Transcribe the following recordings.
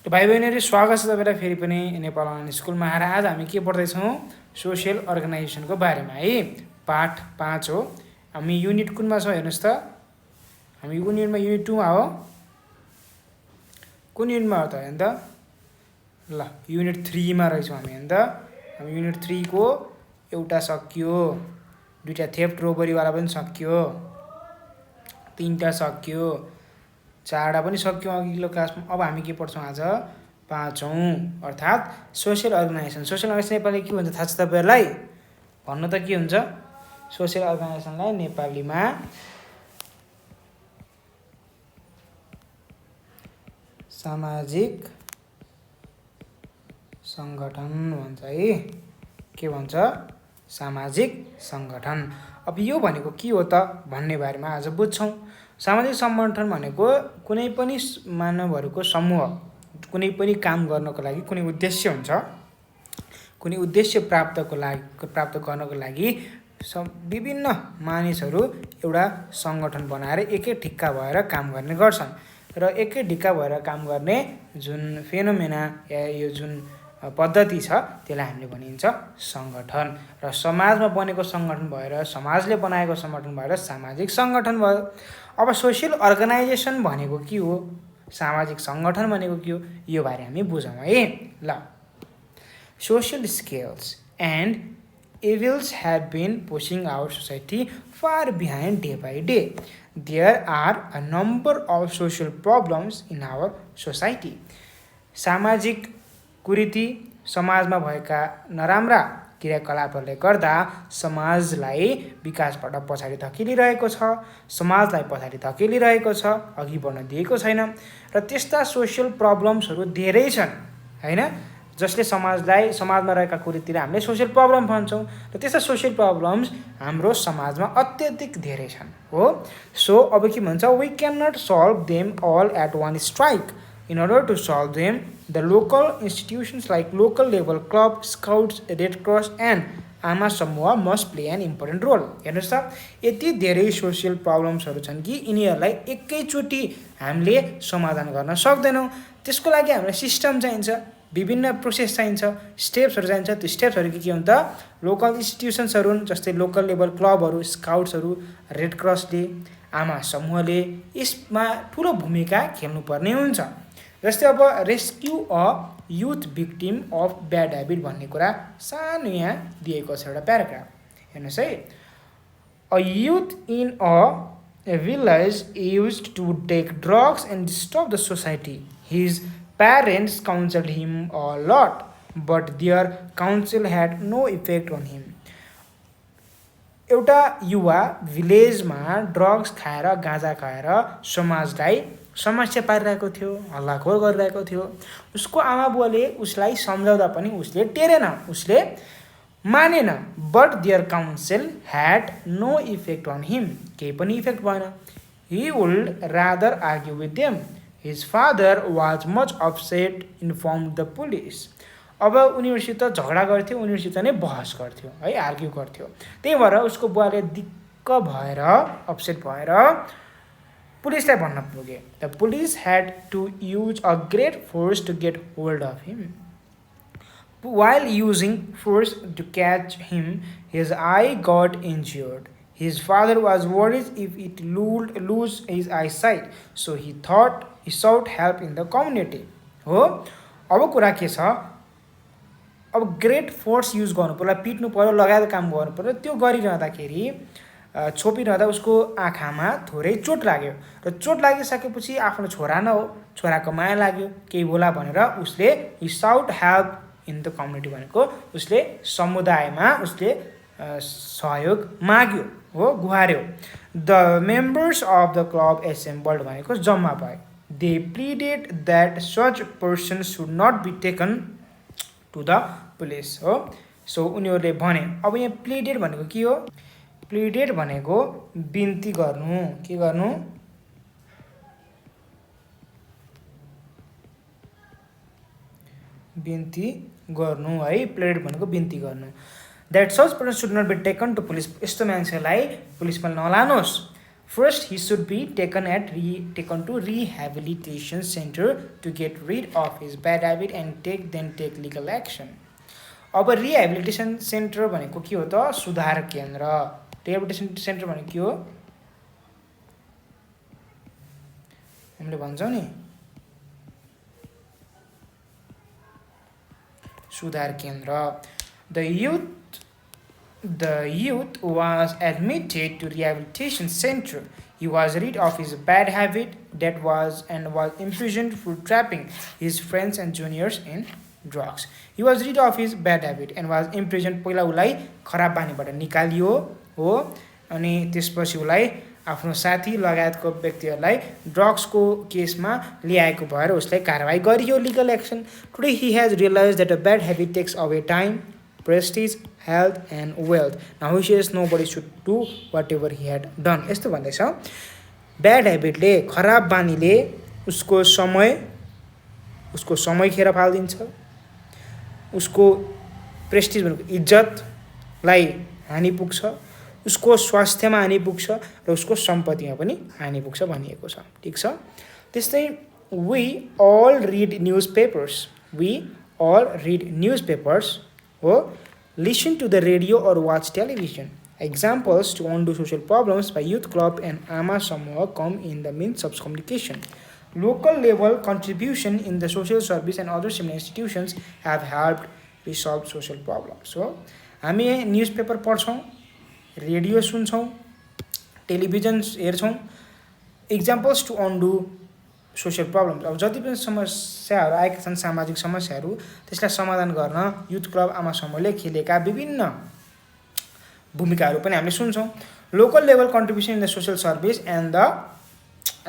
भाइ बहिनीहरू स्वागत छ तपाईँलाई फेरि पनि नेपाल अनलाइन स्कुलमा आएर आज हामी के पढ्दैछौँ सोसियल अर्गनाइजेसनको बारेमा है। पाठ 5 हो। हामी युनिट कुनमा छौँ हेर्नुहोस् त। हामी युनिटमा युनिट 2मा हो। कुन युनिटमा हो त हेर्नु त। ल युनिट 3मा रहेछौँ हामी हेर्नु त। हामी युनिट 3 को एउटा सकियो, दुईटा थेफ्ट रोबरीवाला पनि सकियो, 3टा सकियो, 4टा पनि सक्यौँ अघिल्लो क्लासमा। अब हामी के पढ्छौँ आज 5औँ अर्थात् social organisation. Social organisation Nepali के हुन्छ थाहा छ तपाईँहरूलाई? भन्नु त के हुन्छ सोसियल अर्गनाइजेसनलाई नेपालीमा? सामाजिक सङ्गठन भन्छ है। के भन्छ? सामाजिक सङ्गठन। अब यो भनेको के हो त भन्ने बारेमा आज बुझ्छौँ। सामाजिक सङ्गठन भनेको कुनै पनि मानवहरूको समूह, कुनै पनि काम गर्नको लागि कुनै उद्देश्य हुन्छ, कुनै उद्देश्य प्राप्त गर्नको लागि विभिन्न मानिसहरू एउटा सङ्गठन बनाएर एकै ढिक्का भएर काम गर्ने गर्छन्। र एकै ढिक्का भएर काम गर्ने जुन फेनोमेना या यो जुन पद्धति छ त्यसलाई हामीले भनिन्छ सङ्गठन। र समाजमा बनेको सङ्गठन भएर, समाजले बनाएको सङ्गठन भएर सामाजिक सङ्गठन भयो। अब सोसियल अर्गनाइजेसन भनेको के हो, सामाजिक सङ्गठन भनेको के हो, यो बारे हामी बुझौँ है। ल social scales and evils have been pushing our society far behind day by day. There are a number of social problems in our society. सामाजिक कुरीति, समाजमा भएका नराम्रा क्रियाकलापहरूले गर्दा समाजलाई विकासबाट पछाडि धकेलिरहेको छ, समाजलाई पछाडि धकेलिरहेको छ, अघि बढ्न दिएको छैन। र त्यस्ता सोसियल प्रब्लम्सहरू धेरै छन् हैन, जसले समाजमा रहेका कुरीतिर हामीले सोसियल प्रब्लम भन्छौँ। र त्यस्ता सोसियल प्रब्लम्स हाम्रो समाजमा अत्यधिक धेरै छन् हो। सो अब के भन्छ, we can not solve them all at one strike. In order to solve them, the local institutions like local level club, scouts, Red Cross and आमा समूह must play an important role. हेर्नुहोस् त, यति धेरै social प्रब्लम्सहरू छन् कि यिनीहरूलाई एकैचोटि हामीले समाधान गर्न सक्दैनौँ। त्यसको लागि हामीलाई सिस्टम चाहिन्छ, विभिन्न प्रोसेस चाहिन्छ, स्टेप्सहरू चाहिन्छ। त्यो स्टेप्सहरू के हुन्छ त, लोकल इन्स्टिट्युसन्सहरू जस्तै लोकल लेभल क्लबहरू, स्काउट्सहरू, रेड क्रसले, आमा समूहले यसमा ठुलो भूमिका खेल्नुपर्ने हुन्छ। जस्तै अब rescue a youth victim of bad habit भन्ने कुरा सानो यहाँ दिएको छ एउटा प्याराग्राफ, हेर्नुहोस् है। A youth in a village used to take drugs and disturb the society. His parents counseled him a lot, but their counsel had no effect on him. एउटा युवा भिलेजमा ड्रग्स खाएर, गाँजा खाएर समाजलाई समस्या पारिरहेको थियो, हल्लाखोर गरिरहेको थियो। उसको आमा बुवाले उसलाई सम्झाउँदा पनि उसले टेरेन, उसले मानेन। But their counsel had no effect on him. केही पनि इफेक्ट भएन. He would rather argue with them. His father was much upset, informed the police. अब उनीहरूसित झगडा गर्थ्यो, उनीहरूसित नै बहस गर्थ्यो है, आर्ग्यु गर्थ्यो। त्यही भएर उसको बुवाले दिक्क भएर, अपसेट भएर पुलिसलाई भन्न पुगे। The police had to use a great force to get hold of him. While using force to catch him, his eye got injured. His father was worried if it would lose his eyesight, so he sought help in the community. हो, अब कुरा के छ, अब great force use गर्नु पर्यो, पिट्नु पर्यो, लगाएर काम गर्नु पर्यो। त्यो गरिरहँदाखेरि छोपिरहँदा उसको आँखामा थोरै चोट लाग्यो। र चोट लागिसकेपछि आफ्नो छोरा न हो, छोराको माया लाग्यो, केही होला भनेर उसले ही shout help in the community भनेको उसले समुदायमा उसले सहयोग माग्यो हो, गुहार्यो। The members of the club assembled भनेको जम्मा भए। They pleaded that such person should not be taken to the police हो। सो उनीहरूले भने, अब यहाँ प्लिडेड भनेको के हो? प्लिडेड भनेको बिन्ती गर्नु। के गर्नु? बिन्ती गर्नु है। प्लिडेड भनेको बिन्ती गर्नु। That such person should not be taken to police. यस्तो मान्छेलाई पुलिसमा नलानुहोस्. First, he should be taken to rehabilitation center to get rid of his bad habit and take legal action. अब रिहेबिलिटेसन सेन्टर भनेको के हो त? सुधार केन्द्र. रिहेबिलिटेसन सेन्टर भनेको के हो? हामीले भन्छौँ नि सुधार केन्द्र. The youth was admitted to rehabilitation center. He was rid of his bad habit was imprisoned for trapping his friends and juniors in drugs. He was rid of his bad habit and was imprisoned. पहिला उसलाई खराब बानीबाट निकालियो हो, अनि त्यसपछि उसलाई आफ्नो साथी लगायतको व्यक्तिहरूलाई ड्रग्सको केसमा ल्याएको भएर उसलाई कारवाही गरियो, legal action. Today he has realised that a bad habit takes away time, prestige, health and wealth. Now he says nobody should do whatever he had done. यस्तो भन्दैछ, ब्याड ह्याबिटले, खराब बानीले उसको समय खेर फालिदिन्छ, उसको प्रेस्टिज भनेको इज्जतलाई हानि पुग्छ, उसको स्वास्थ्यमा हानि पुग्छ र उसको सम्पत्तिमा पनि हानि पुग्छ भनिएको छ. ठिक छ. त्यस्तै we all read newspapers or listen to the radio or watch television. Examples to undo social problems by Youth Club and Ama Samuha come in the means of communication. Local level contribution in the social service and other similar institutions have helped resolve social problems. So, हामी newspaper पढ्छौँ, radio सुन्छौँ, television हेर्छौँ. Examples to undo social problems. अब जति पनि समस्याहरू आएका छन्, सामाजिक समस्याहरू, त्यसलाई समाधान गर्न युथ क्लब आमा समूहले खेलेका विभिन्न भूमिकाहरू पनि हामीले सुन्छौँ. Local level contribution in the social service and the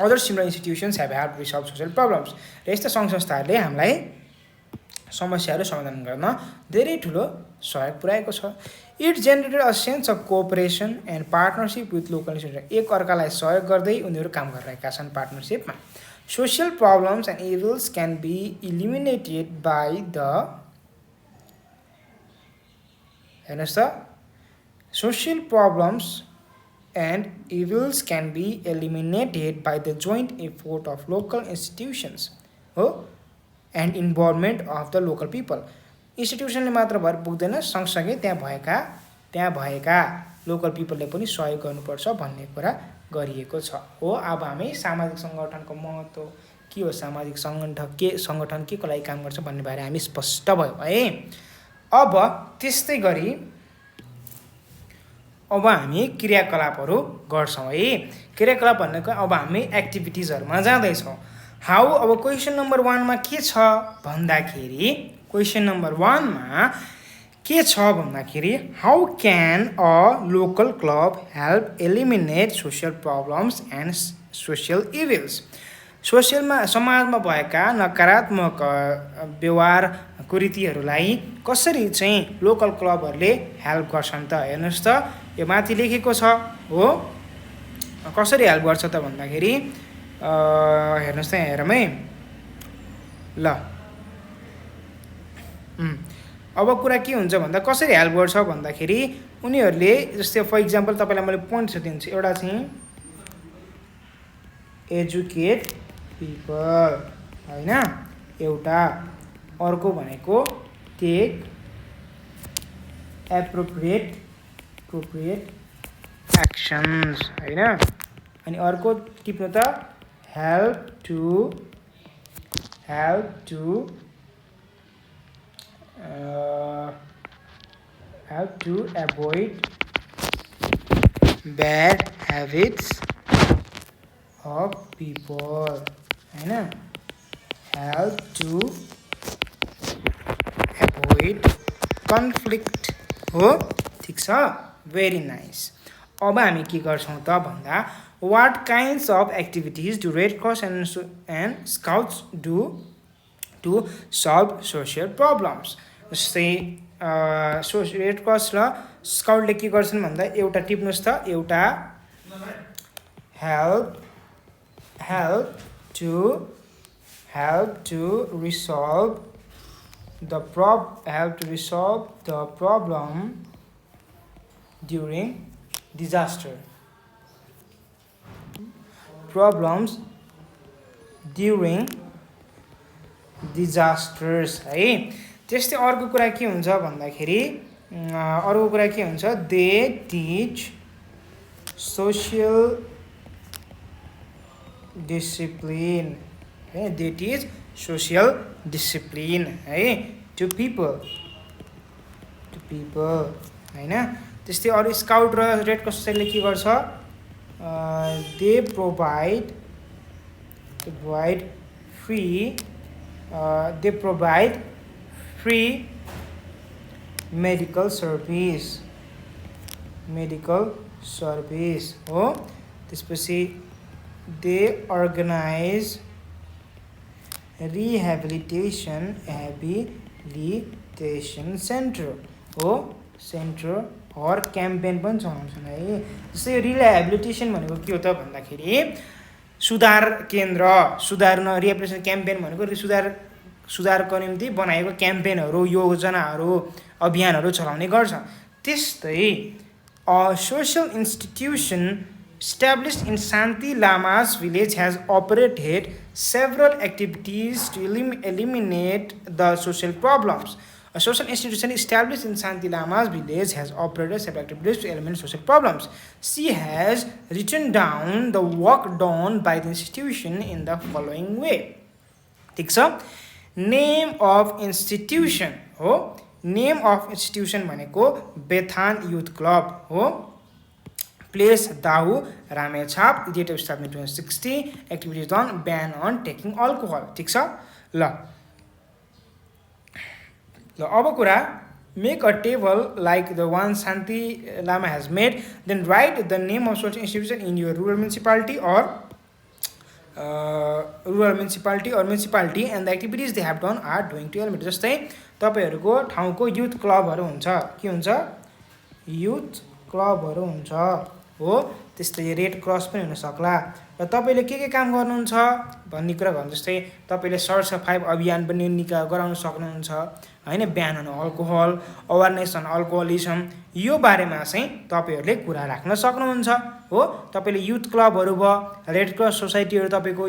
other similar institutions have help resolve social problems. र यस्ता सङ्घ संस्थाहरूले हामीलाई समस्याहरू समाधान गर्न धेरै ठुलो सहयोग पुर्याएको छ. It generated a sense of cooperation and partnership with local institution. एक अर्कालाई सहयोग गर्दै उनीहरू काम गरिरहेका छन् पार्टनरसिपमा. Social problems and evils can be eliminated by the social problems and evils can be eliminated by the joint effort of local institutions and involvement of the local people. इन्स्टिट्युसनले मात्र भएर पुग्दैन, सँगसँगै त्यहाँ भएका लोकल पिपलले पनि सहयोग गर्नुपर्छ भन्ने कुरा गरिएको छ हो. अब हामी सामाजिक सङ्गठनको महत्त्व के हो, सामाजिक सङ्गठन के को लागि काम गर्छ भन्ने बारे हामी स्पष्ट भयो है. अब त्यस्तै गरी अब हामी क्रियाकलापहरू गर्छौँ है. क्रियाकलाप भनेको अब हामी एक्टिभिटिजहरूमा जाँदैछौँ. हाउ, अब क्वेसन नम्बर 1 मा के छ भन्दाखेरि, क्वेसन नम्बर 1 मा के छ भन्दाखेरि, how can a local club help eliminate social problems and social evils. सोसियलमा, समाजमा भएका नकारात्मक व्यवहार कुरीतिहरूलाई कसरी चाहिँ लोकल क्लबहरूले हेल्प गर्छन् त. हेर्नुहोस् त, यो माथि लेखेको छ हो. कसरी हेल्प गर्छ त भन्दाखेरि हेर्नुहोस् त, यहाँ हेरौँ है ल. अब कुरा के हुन्छ भन्दा कसरी हेल्प गर्छ भन्दाखेरि उनीहरूले जस्तै फर इक्जाम्पल तपाईँलाई मैले पोइन्ट्स दिन्छु. एउटा चाहिँ एजुकेट पिपल होइन, एउटा अर्को भनेको टेक एप्रोप्रिएट एक्सन्स होइन, अनि अर्को टिप्नु त help to avoid bad habits of people होइन, help to avoid conflict हो. ठिक छ, भेरी नाइस. अब हामी के गर्छौँ त भन्दा, what kinds of activities do Red Cross and Scouts do to solve social problems. जस्तै रेड क्रस र स्काउटले के गर्छन् भन्दा, एउटा टिप्नुहोस् त, एउटा help to resolve the problem during disaster. Problems during disasters है। त्यस्तै अर्को कुरा के हुन्छ भन्दाखेरि अर्को कुरा के हुन्छ, दे टिच सोसियल डिसिप्लिन है, दे टिच सोसियल डिसिप्लिन है टु पिपल होइन। त्यस्तै अरू स्काउट र रेड क्रस सोसाइटीले के गर्छ, they provide free medical service हो। त्यसपछि दे अर्गनाइज रिहेबिलिटेसन सेन्टर हो, सेन्टर हर क्याम्पेन पनि चलाउँछन् है। जस्तै रिहेबिलिटेसन भनेको के हो त भन्दाखेरि सुधार केन्द्र, सुधार रिहेबिलिटेसन क्याम्पेन भनेको सुधारको निम्ति बनाएको क्याम्पेनहरू, योजनाहरू, अभियानहरू चलाउने गर्छ। त्यस्तै social institution established in Shanti Lama's village has operated several activities to eliminate the social problems. A social institution established in Shanti Lama's village has operated several activities to eliminate social problems. She has written down the work done by the institution in the following way. ठिक छ। Name of institution हो, name of institution भनेको Bethan youth club हो। Place Dahu Ramechhap, date of establishment 2060, activities done, ban on taking alcohol. ठिक छ। ल अब कुरा, make a table like the one Shanti Lama has made, then write the name of social institution in your rural municipality municipality and the activities they have done are doing to eliminate. जस्तै तपाईँहरूको ठाउँको youth क्लबहरू हुन्छ, के हुन्छ, youth क्लबहरू हुन्छ हो। त्यस्तै रेड क्रस पनि हुनसक्ला। र तपाईँले के काम गर्नुहुन्छ भन्ने कुरा गर्नु, जस्तै तपाईँले सरसफाइ अभियान पनि गराउन सक्नुहुन्छ होइन, बिहान अन अल्कोहल, अवेरनेस अन अल्कोहलिजम, यो बारेमा चाहिँ तपाईँहरूले कुरा राख्न सक्नुहुन्छ हो। तपाईँले युथ क्लबहरू भयो, रेड क्रस सोसाइटीहरू तपाईँको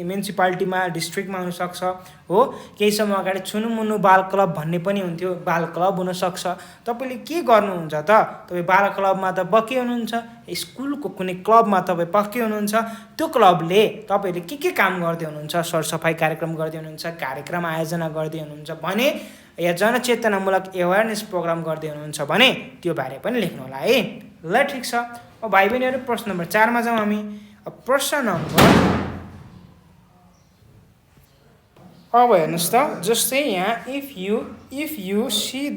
म्युनिसिपालिटीमा, डिस्ट्रिक्टमा हुनसक्छ हो। केही समय अगाडि छुनुमुनु बाल क्लब भन्ने पनि हुन्थ्यो, बाल क्लब हुनसक्छ। तपाईँले के गर्नुहुन्छ त, तपाईँ बाल क्लबमा त पक्कै हुनुहुन्छ, स्कुलको कुनै क्लबमा तपाईँ पक्कै हुनुहुन्छ। त्यो क्लबले तपाईँले के काम गर्दै हुनुहुन्छ, सरसफाइ कार्यक्रम गर्दै हुनुहुन्छ, कार्यक्रम आयोजना गर्दै हुनुहुन्छ भने, या जनचेतनामूलक एवेरनेस प्रोग्राम गर्दै हुनुहुन्छ भने त्यो बारे पनि लेख्नु होला है। ल ठिक छ। अब भाइ बहिनीहरू प्रश्न नम्बर 4 मा जाउँ हामी। प्रश्न नम्बर, अब हेर्नुहोस् त, जस्तै यहाँ if you see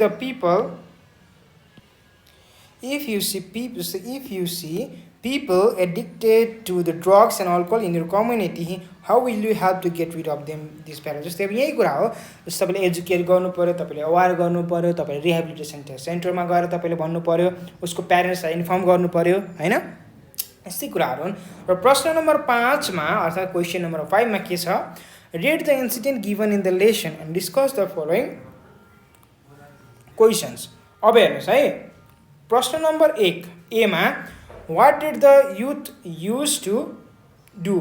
people addicted to the drugs and alcohol in your community, how will you help to get rid of them, this parents? जस्तै अब यही कुरा हो, जस्तो तपाईँले एजुकेट गर्नु पऱ्यो, तपाईँले अवेर गर्नु पऱ्यो, तपाईँले रिहेबिलिटेसन सेन्टरमा गएर तपाईँले भन्नु पऱ्यो, उसको प्यारेन्ट्सलाई इन्फर्म गर्नु पऱ्यो होइन, यस्तै कुराहरू हुन्। र प्रश्न नम्बर 5 मा अर्थात् क्वेसन नम्बर 5 मा के छ, read the incident given in the lesson and discuss the following questions. अब हेर्नुहोस् है, प्रश्न नम्बर 1 ए मा, what did the youth used to do?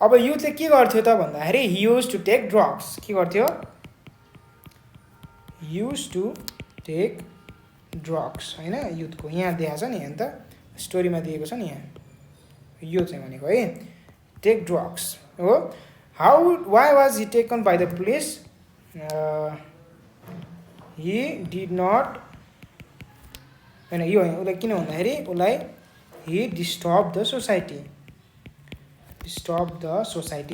अब युथले के गर्थ्यो त भन्दाखेरि, he used to take drugs. के गर्थ्यो? used to take drugs होइन। युथको यहाँ दिएको छ नि, यहाँ त स्टोरीमा दिएको छ नि, यहाँ यो चाहिँ भनेको है, टेक ड्रग्स हो। why was he taken by the police? he did not होइन, यो उसलाई किन भन्दाखेरि उसलाई he disturbed the society,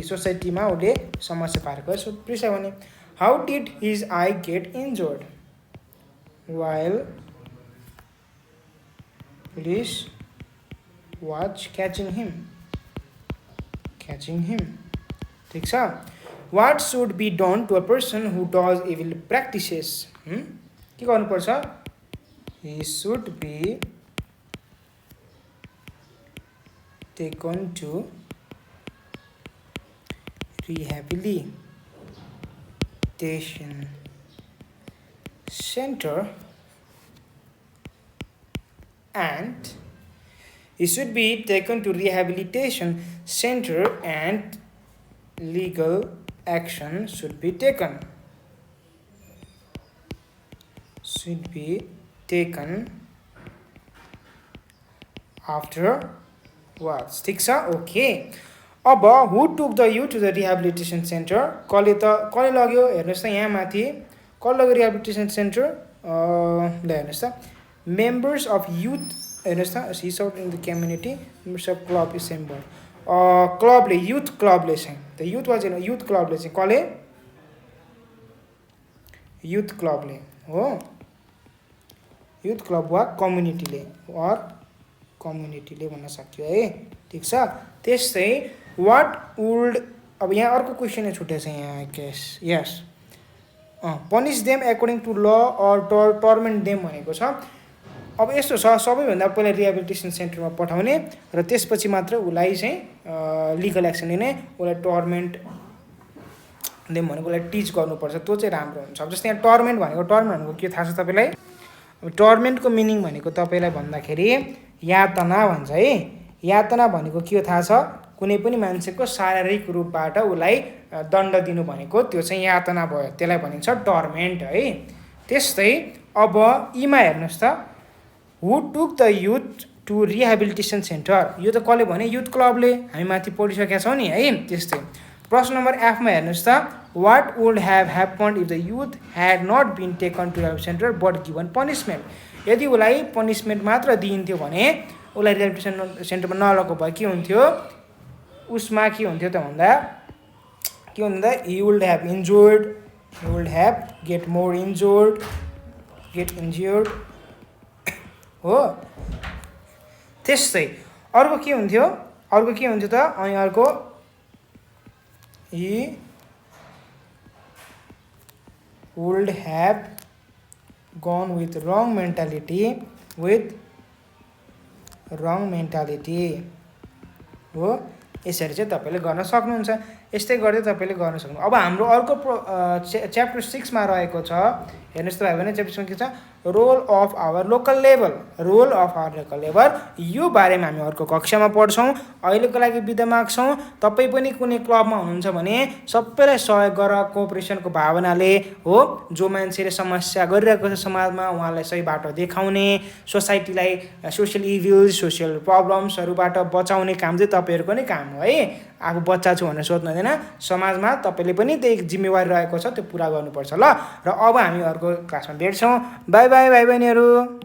सोसाइटीमा उसले समस्या पारेको प्रिसा भने। how did his eye get injured? while police was catching him. ठिक छ। what should be done to a person who does evil practices? के गर्नुपर्छ? he should be taken to rehabilitation center and He should be taken to rehabilitation center and legal action should be taken. Should be taken afterwards. ठिक छ, okay. अब who took the you to the rehabilitation centre, कसले लग्यो हेर्नुहोस् त, यहाँ माथि कसले लग्यो रिहेबिलिटेसन सेन्टर, ल हेर्नुहोस् त, मेम्बर्स अफ युथ, हेर्नुहोस् त, he's out in the community, members of club assemble, क्लबले, युथ क्लबले चाहिँ, त युथ वा चाहिँ युथ क्लबले चाहिँ, कसले, युथ क्लबले हो, युथ क्लब वा कम्युनिटीले, अर कम्युनिटीले भन्न सक्यो है, ठिक छ। त्यस्तै वाट वुड, अब यहाँ अर्को क्वेसन छुट्यो छ यहाँ, I guess, yes, punish them according to law or torment them भनेको छ। अब यस्तो छ, सबैभन्दा पहिला रिहेबिलिटेसन सेन्टरमा पठाउने र त्यसपछि मात्र उसलाई चाहिँ लिगल एक्सन लिने, उसलाई टर्मेन्ट देम भनेको उसलाई टिच गर्नुपर्छ, त्यो चाहिँ राम्रो हुन्छ। अब जस्तै यहाँ टर्मेन्ट भनेको के थाहा छ तपाईँलाई? टर्मेन्टको मिनिङ भनेको तपाईँलाई भन्दाखेरि यातना भन्छ है। यातना भनेको के हो थाहा छ? कुनै पनि मान्छेको शारीरिक रूपबाट उसलाई दण्ड दिनु भनेको त्यो चाहिँ यातना भयो, त्यसलाई भनिन्छ टर्मेन्ट है। त्यस्तै अब यीमा हेर्नुहोस् त, who took the youth to rehabilitation centre, यो त कसले भने? युथ क्लबले, हामी माथि पढिसकेका छौँ नि है। त्यस्तै प्रश्न नम्बर एफमा हेर्नुहोस् त, what would have happened if the youth had not been taken to rehabilitation centre but given punishment, यदि उसलाई पनिसमेन्ट मात्र दिइन्थ्यो भने, उसलाई रिहेबिलिटेसन सेन्टरमा नलगेको भए के हुन्थ्यो? उसमा के हुन्थ्यो त भन्दा, के भन्दा, he would have injured, he would have get more injured, get injured हो। त्यस्तै अर्को के हुन्थ्यो? अर्को के हुन्थ्यो त? अनि अर्को, he would have gone with wrong mentality हो। यसरी चाहिँ तपाईँले गर्न सक्नुहुन्छ, यस्तै गर्दै तपाईँले गर्न सक्नु। अब हाम्रो अर्को च्याप्टर 6मा रहेको छ, हेर्नुहोस् त भाइ बहिनी, च्याप्टर 6 के छ? Role of our local level, role of our local level. यो बारेमा हामी अर्को कक्षामा पढ्छौँ। अहिलेको लागि बिदा माग्छौँ। तपाईँ पनि कुनै क्लबमा हुनुहुन्छ भने सबैलाई सहयोग गर, कोअपरेसनको भावनाले हो। जो मान्छेले समस्या गरिरहेको छ समाजमा, उहाँलाई सही बाटो देखाउने, सोसाइटीलाई सोसियल इभिल्स, सोसियल प्रब्लम्सहरूबाट बचाउने काम चाहिँ तपाईँहरूको नै काम हो है। आफू बच्चा छु भनेर सोध्नु हुँदैन, समाजमा तपाईँले पनि त्यही जिम्मेवारी रहेको छ, त्यो पुरा गर्नुपर्छ ल। र अब हामी अर्को क्लासमा भेट्छौँ। बाई बाई भाइ बहिनीहरू।